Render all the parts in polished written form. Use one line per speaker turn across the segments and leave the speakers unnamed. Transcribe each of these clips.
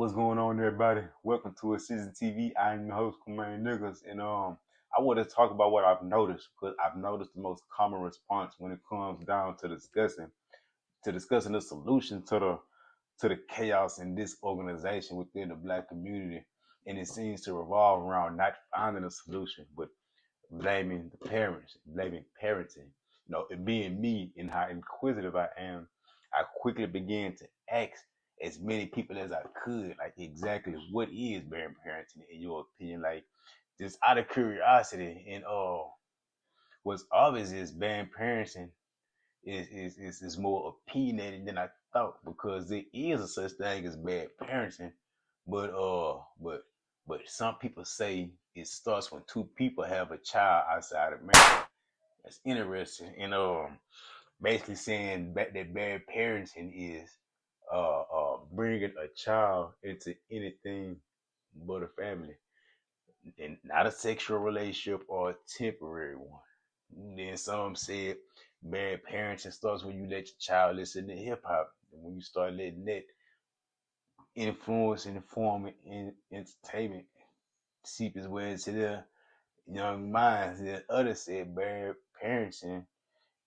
What's going on, everybody? Welcome to a Season TV. I'm your host, Kumain Niggas, and I want to talk about what I've noticed because I've noticed the most common response when it comes down to discussing the solution to the chaos in this organization within the Black community, and it seems to revolve around not finding a solution, but blaming the parents, blaming parenting. It being me and how inquisitive I am, I quickly began to ask as many people as I could, like exactly what is bad parenting in your opinion, like just out of curiosity. And what's obvious is bad parenting is more opinionated than I thought because there is a such thing as bad parenting, but some people say it starts when two people have a child outside of marriage. That's interesting, and basically saying that bad parenting is bringing a child into anything but a family, and not a sexual relationship or a temporary one. Then some said bad parenting starts when you let your child listen to hip hop, and when you start letting that influence and inform in entertainment seep its way into their young minds. Then others said bad parenting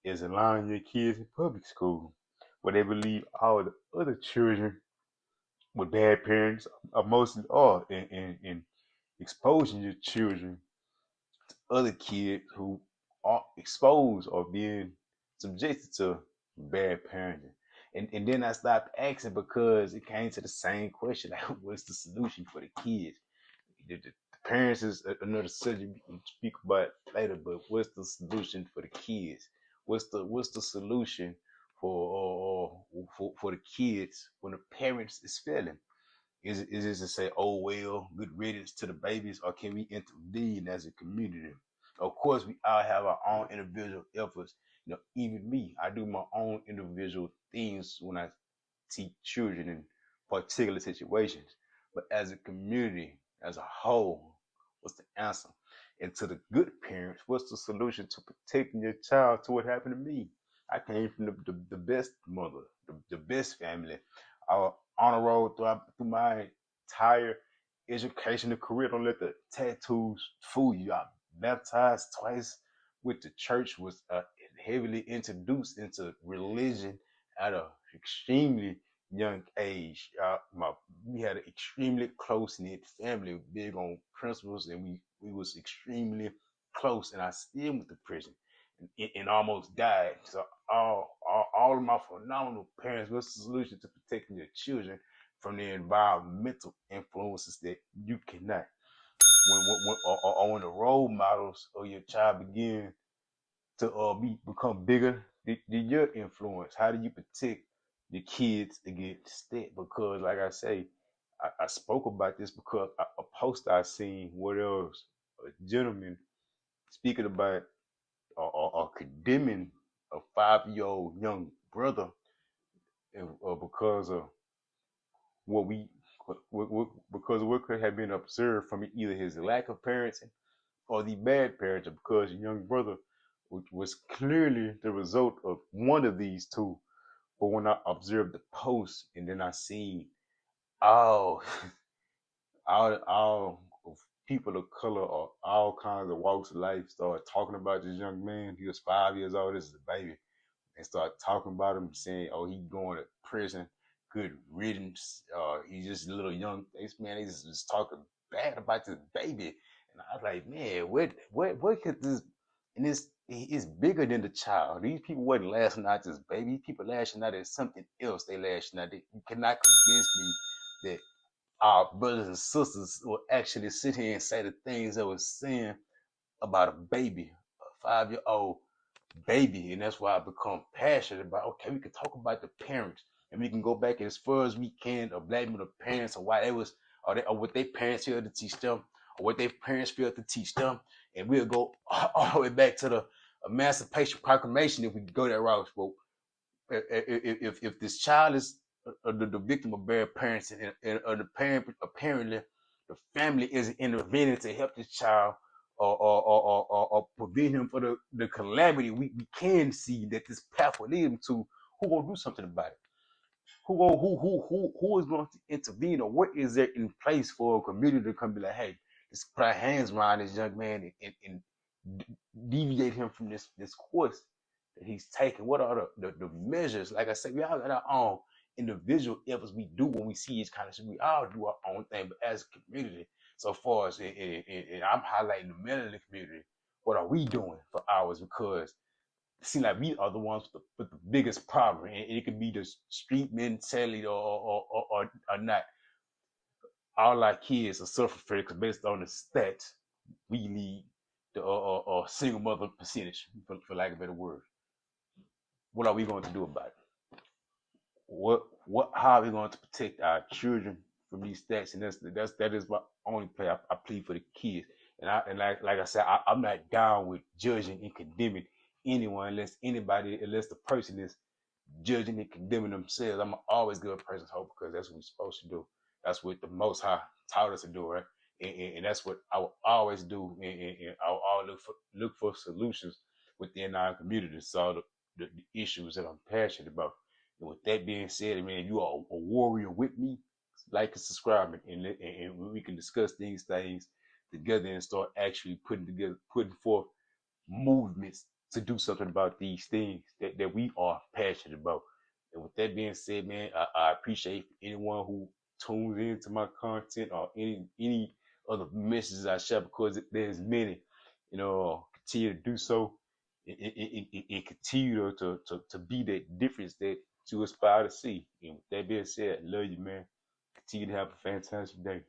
is allowing your kids in public school, where they believe all the other children with bad parents are mostly are, and exposing your children to other kids who are exposed or being subjected to bad parenting. And then I stopped asking because it came to the same question, like what's the solution for the kids? The parents is another subject we can speak about later, but what's the solution for the kids? What's the solution for the kids when the parents is failing? Is it to say, oh well, good riddance to the babies, or can we intervene as a community? Of course, we all have our own individual efforts. Even me, I do my own individual things when I teach children in particular situations. But as a community, as a whole, what's the answer? And to the good parents, what's the solution to protecting your child to what happened to me? I came from the best mother, the best family. I was on a road through my entire educational career. Don't let the tattoos fool you. I baptized twice with the church, was heavily introduced into religion at a extremely young age. We had an extremely close knit family, big on principles, and we was extremely close. And I still went to prison and almost died. So all of my phenomenal parents, what's the solution to protecting your children from the environmental influences that you cannot? Or when the role models of your child begin to become bigger than your influence, how do you protect the kids against that? Because, like I say, I spoke about this because a post I seen where there was a gentleman speaking about or condemning a 5-year-old young brother because of what we because of what could have been observed from either his lack of parenting or the bad parenting, because the young brother was clearly the result of one of these two. But when I observed the post and then I seen all all of people of color or all kinds of walks of life start talking about this young man. He was 5 years old. This is a baby. And start talking about him, saying, "Oh, he going to prison. Good riddance. He's just a little young. This man, they just talking bad about this baby." And I was like, man, what could this? And this is bigger than the child. These people wasn't lashing out this baby. These people lashing out at something else. They lashing out. You cannot convince me that our brothers and sisters will actually sit here and say the things that was saying about a baby, a 5-year-old baby. And that's why I become passionate about, okay, we can talk about the parents and we can go back as far as we can of blaming the parents or why they was or what their parents failed to teach them or what their parents failed to teach them. And we'll go all the way back to the Emancipation Proclamation if we go that route. Well, if this child is the victim of bad parents and the parent apparently the family isn't intervening to help this child or prevent him for the calamity we can see that this path will lead him to, who will do something about it? Who is going to intervene, or what is there in place for a community to come be like, hey, let's put our hands around this young man and deviate him from this course that he's taking? What are the measures? Like I said, we all got our own individual efforts we do when we see this kind of shit. We all do our own thing, but as a community, so far as and I'm highlighting the men in the community, what are we doing for ours? Because it seems like we are the ones with the biggest problem, and it could be the street mentality or not. All our kids are suffering because based on the stats, we lead the single mother percentage, for lack of a better word. What are we going to do about it? How are we going to protect our children from these stats? And that is my only play. I plead for the kids, and like I said, I'm not down with judging and condemning anyone unless the person is judging and condemning themselves. I'm always give a person hope because that's what we're supposed to do. That's what the Most High taught us to do, right? And that's what I will always do. And I will always look for solutions within our community to solve the issues that I'm passionate about. And with that being said, man, you are a warrior with me. Like and subscribe, and we can discuss things together and start actually putting forth movements to do something about these things that we are passionate about. And with that being said, man, I appreciate anyone who tunes into my content or any other messages I share because there's many. Continue to do so and continue to be that difference that you aspire to see. And with that being said, I love you, man. Continue to have a fantastic day.